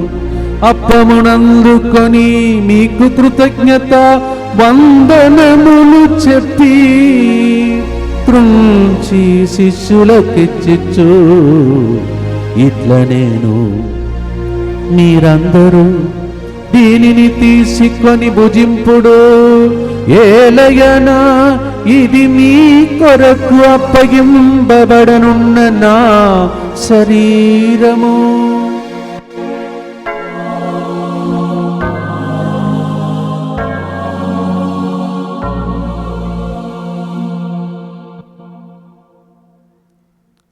అప్పమునందుకొని మీకు కృతజ్ఞత వందనములు చెప్పి త్రుంచి శిష్యులకిచ్చిచ్చు, ఇట్ల నేను మీరందరూ దీనిని తీసుకొని భుజింపుడు. ఏలయనా ఇది మీ కొరకు అప్పగింపబడనున్న నా శరీరము.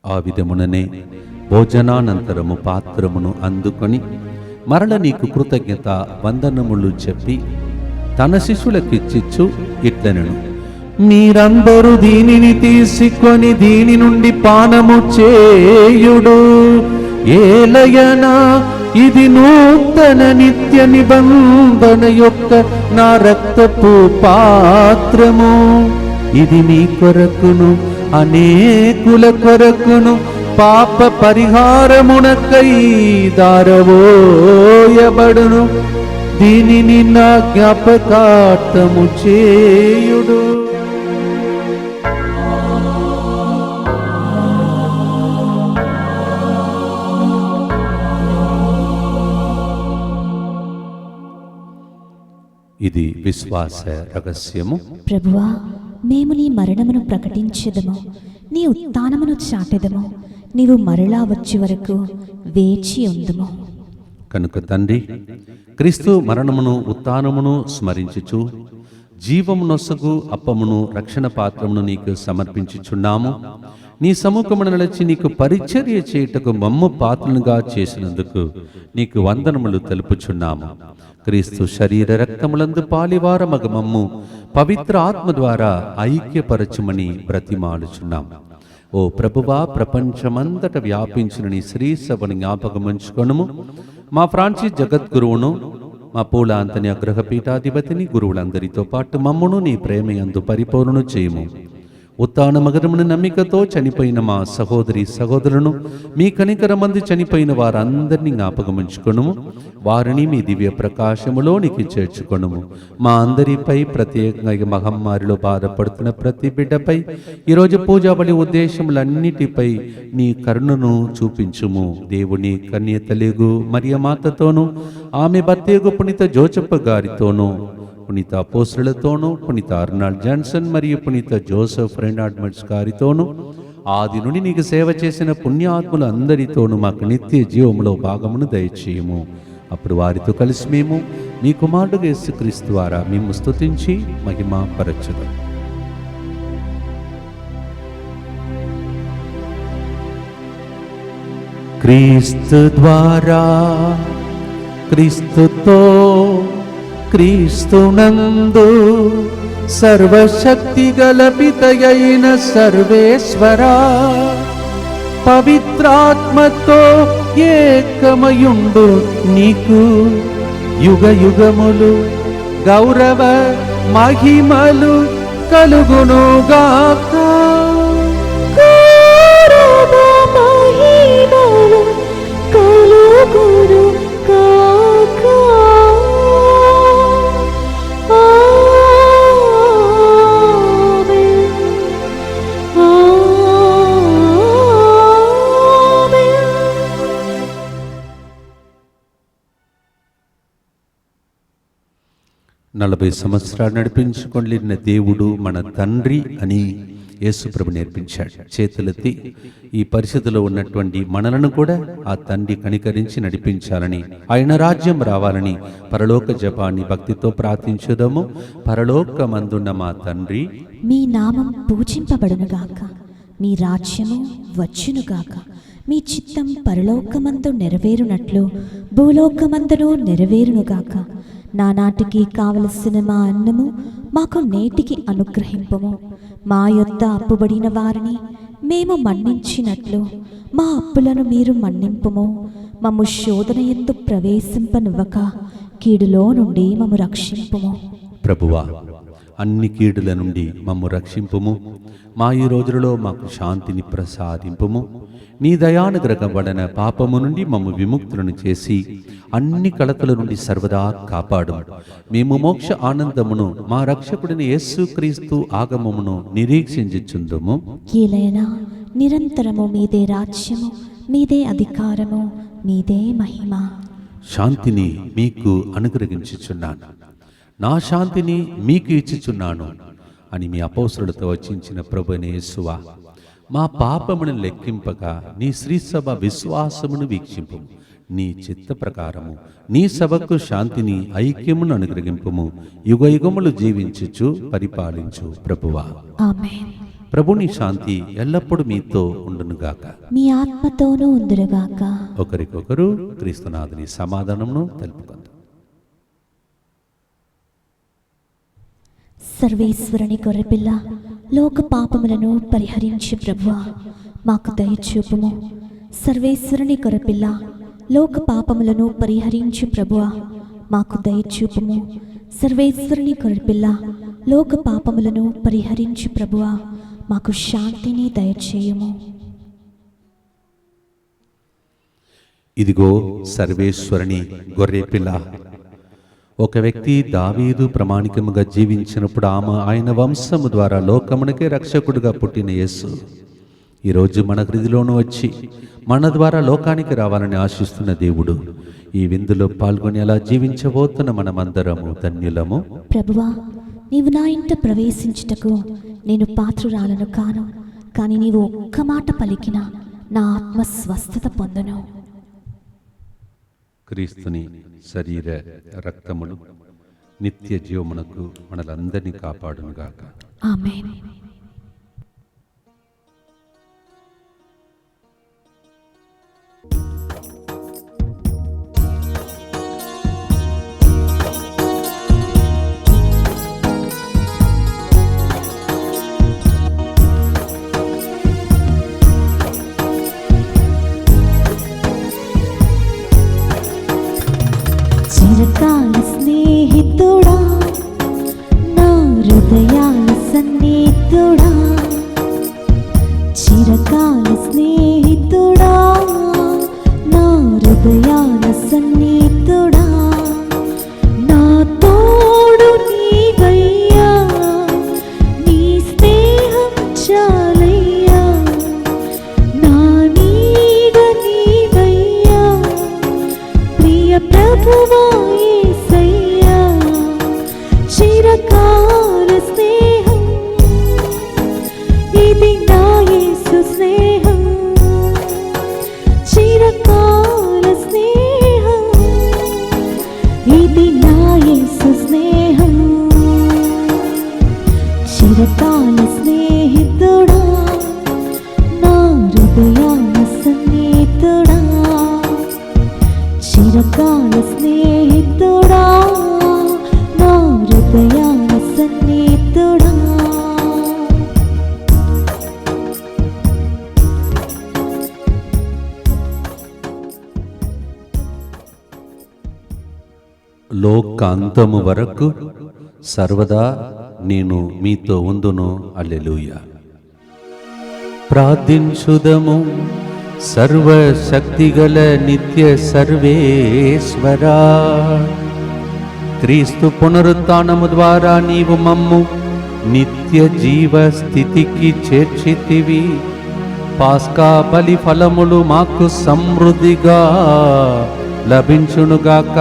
ఆ విధముననే భోజనానంతరము పాత్రమును అందుకొని మరల నీకు కృతజ్ఞత వందనములు చెప్పి తన శిష్యులకిచ్చిచ్చు ఇట్లనెను, మీరందరూ దీనిని తీసుకొని దీని నుండి పానము చేయుడు. ఏలయనా ఇది నూతన నిత్య నిబంధన యొక్క నా రక్తపు పాత్రము. ఇది మీ కొరకును అనేకుల కొరకును పాప పరిహారమునకై దారవోయబడును. దీనిని నా జ్ఞాపకార్థము చేయుడు. ఇది విశ్వాస రహస్యము. ప్రభువా, మేము నీ మరణమును ప్రకటించెదము, నీ ఉత్థానమును చాటెదము. నీవు మరలా వచ్చే వరకు వేచి ఉందుము. కనుక తండ్రి, క్రీస్తు మరణమును ఉత్థానమును స్మరించుచు జీవమునొసగు అప్పమును రక్షణ పాత్రమును నీకు సమర్పించుచున్నాము. నీ సముఖమున నిలిచి నీకు పరిచర్య చేయుటకు మమ్ము పాత్రలుగా చేసినందుకు నీకు వందనములు తెలుపుచున్నాము. క్రీస్తు శరీర రక్తములందు పాలివారమగ మమ్ము పవిత్ర ఆత్మ ద్వారా ఐక్యపరచుమని బ్రతిమాలుచున్నాం. ఓ ప్రభువా, ప్రపంచమంతట వ్యాపించిన నీ శ్రీ సభను జ్ఞాపకముంచుకొనుము. మా ఫ్రాన్సిస్ జగద్గురువును, మా పూల అంతని అగ్రహపీఠాధిపతిని, గురువులందరితో పాటు మమ్మును నీ ప్రేమయందు పరిపూర్ణను చేయుము. ఉత్థాన మగరమును నమ్మికతో చనిపోయిన మా సహోదరి సహోదరులను, మీ కనికరమంది చనిపోయిన వారందరినీ జ్ఞాపకముంచుకొనుము. వారిని మీ దివ్య ప్రకాశములోనికి చేర్చుకొనుము. మా అందరిపై, ప్రత్యేకంగా మహమ్మారిలో బాధపడుతున్న ప్రతి బిడ్డపై, ఈరోజు పూజాబలి ఉద్దేశములన్నిటిపై నీ కరుణను చూపించుము. దేవుని కన్యతలేగు మరియమాతతోనూ, ఆమె భర్తేగు పునీత జోసెఫ్ గారితోనూ, పునీత అపోస్తలులతోనూ, పునీత అర్నాల్డ్ జాన్సన్ మరియు పునీత జోసెఫ్ రెనాల్డ్ గారితోనూ, ఆది నుండి నీకు సేవ చేసిన పుణ్యాత్ములు అందరితోనూ మాకు నిత్య జీవములో భాగమును దయచేయము. అప్పుడు వారితో కలిసి మేము మీ కుమారుడు యేసుక్రీస్తు ద్వారా మేము స్తుతించి మహిమ పరచుదాం. క్రీస్తు ద్వారా, క్రీస్తుతో, క్రీస్తునందు సర్వశక్తి గల పితయైన సర్వేశ్వరా, పవిత్రాత్మతో ఏకమయుండు నీకు యుగ యుగములు గౌరవ మహిమలు కలుగునుగాక. నలభై సంవత్సరాలు నడిపించుకొనిన దేవుడు మన తండ్రి అని యేసుప్రభు నేర్పించాడు. చేతులెత్తి ఈ పరిస్థితిలో ఉన్నటువంటి మనలను కూడా ఆ తండ్రి కనికరించి నడిపించాలని, ఆయన రాజ్యం రావాలని పరలోక జపాన్ని భక్తితో ప్రార్థించుదాము. పరలోకమందున్న మా తండ్రి, మీ నామం పూజింపబడునుగాక, మీ రాజ్యము వచ్చునుగాక, మీ చిత్తం పరలోకమందు నెరవేరునట్లు భూలోకమందును నెరవేరునుగాక. నానాటికి కావలసిన మా అన్నము మాకు నేటికి అనుగ్రహింపము. మా యొద్ద అప్పుబడిన వారిని మేము మన్నించినట్లు మా అప్పులను మీరు మన్నింపుము. మమ్ము శోధన యందు ప్రవేశింపనివ్వక కీడులో నుండి మమ్ము రక్షింపుము. ప్రభువా, అన్ని కీడుల నుండి మమ్ము రక్షింపుము. మా ఈ రోజులలో మాకు శాంతిని ప్రసాదింపుము. నీ దయానుగ్రహం పాపము నుండి మమ్ము విముక్తులను చేసి అన్ని కలతల నుండి సర్వదా కాపాడు. మేము మోక్ష ఆనందమును మా రక్షకుడిని యేసుక్రీస్తు ఆగమమును నిరీక్షించుచుందుము. కీలైనా నిరంతరము మీదే రాజ్యము, మీదే అధికారము, మీదే మహిమ. శాంతిని మీకు అనుగ్రహించుచున్నాను, నా శాంతిని మీకు ఇచ్చుచున్నాను అని మీ అపోస్తలులతో వచించిన ప్రభువైన యేసువా, మా పాపమును లెక్కింపగా నీ శ్రీసభ విశ్వాసమును వీక్షింపు. నీ చిత్త ప్రకారము నీ సభకు శాంతిని ఐక్యమును అనుగ్రహింపుము. యుగ యుగములు జీవించుచు పరిపాలించు ప్రభువా. ఆమేన్. ప్రభుని శాంతి ఎల్లప్పుడూ మీతో ఉండునుగాక, మీ ఆత్మతోనూ ఉందురుగాక. ఒకరికొకరు క్రీస్తునాథుని సమాధానమును తెలుపుకుందాం. సర్వేశ్వరుని గొర్రెపిల్ల, లోక పాపములను పరిహరించి ప్రభువా మాకు దయచూపుము. సర్వేశ్వరుని కొరపిల్ల, లోక పాపములను పరిహరించు ప్రభువా మాకు దయచూపుము. సర్వేశ్వరుని కొరపిల్ల, లోక పాపములను పరిహరించు ప్రభువా మాకు శాంతిని దయచేయము. ఇదిగో సర్వేశ్వరుని గొర్రెపిల్ల. ఒక వ్యక్తి దావీదు ప్రామాణికముగా జీవించినప్పుడు ఆయన వంశము ద్వారా లోకమునకే రక్షకుడుగా పుట్టిన యేసు ఈరోజు మన హృదిలోనూ వచ్చి మన ద్వారా లోకానికి రావాలని ఆశిస్తున్న దేవుడు ఈ విందులో పాల్గొని అలా జీవించబోతున్న మనమందరము ధన్యులము. ప్రభువా, నీవు నా ఇంట ప్రవేశించుటకు నేను పాత్రురాలను కాను, కానీ నీవు ఒక్క మాట పలికిన నా ఆత్మ స్వస్థత పొందును. క్రీస్తుని శరీర రక్తములు నిత్య జీవమునకు మనలందరినీ కాపాడునుగాక. ఆమేన్. చిరకాల స్నేహితుడా, నా హృదయాల సన్నిహితుడా, చిరకాల స్నేహితుడా, నా హృదయాల సన్నిహితుడా, నా తోడు నీవయ్యా, నీ స్నేహం చాలయ్యా, నా నీడ నీవయ్యా, ప్రియ ప్రభువా యేసయ్యా, చిరకాల స్నేహం ఇది నా యేసు స్నేహం, చిరకాల స్నేహం ఇది నా యేసు స్నేహం, చిరకాల స్నేహితుడా, నా హృదయాల సన్నిహితుడా, చిరకాల స్నేహితుడా, నా హృదయాల సన్నిహితుడా. లోకాంతము వరకు సర్వదా నేను మీతో ఉందును. హల్లెలూయా. ప్రార్థించుదము. సర్వశక్తిగల నిత్య సర్వేశ్వరా, క్రీస్తు పునరుత్థానము ద్వారా నీవు మమ్ము నిత్య జీవ స్థితికి చేర్చితివి. పాస్కా బలి ఫలములు మాకు సమృద్ధిగా లభించునుగాక.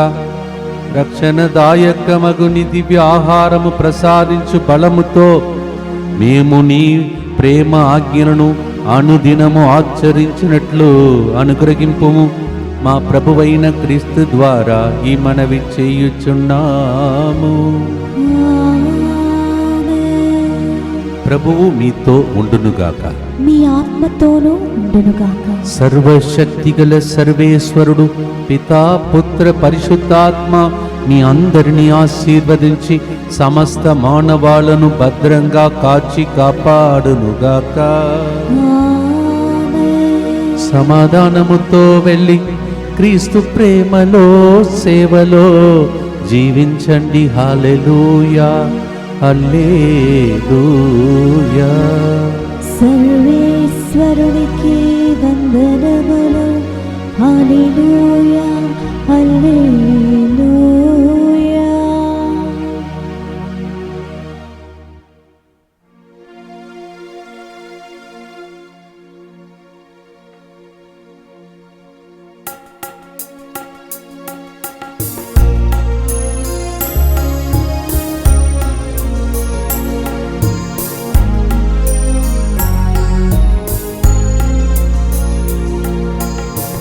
రక్షణదాయకమగు నీ దివ్య ఆహారము ప్రసాదించు బలముతో మేము నీ ప్రేమ ఆజ్ఞలను అనుదినము ఆచరించినట్లు అనుగ్రహింపుము. మా ప్రభువైన క్రీస్తు ద్వారా ఈ మనవి చేయుచున్నాము. ప్రభువు మీతో ఉండునుగాక, మీ ఆత్మతోనూ ఉండునుగాక. సర్వశక్తిగల సర్వేశ్వరుడు పితా పుత్ర పరిశుద్ధాత్మ మీ అందరినీ ఆశీర్వదించి సమస్త మానవాళను భద్రంగా కాచి కాపాడునుగాక. సమాధానముతో వెళ్ళి క్రీస్తు ప్రేమలో సేవలో జీవించండి. హల్లెలూయా, హల్లెలూయా. సర్వేశ్వరునికి వందనములు. హల్లెలూయా, హల్లెలూయా.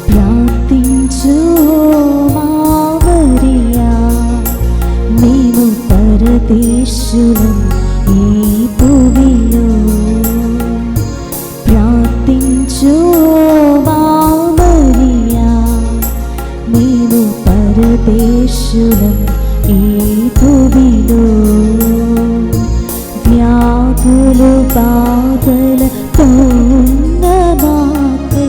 ప్రార్థించు మావరియా, మేము పరదేశులం ఈ భూమిలో. ప్రార్థించు మావరియా, మేము పరదేశులం ఈ భూమిలో. వ్యాధులు బాధలతో ఉన్న మాకై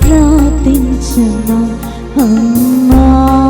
ప్రార్థించమ్మా అమ్మా.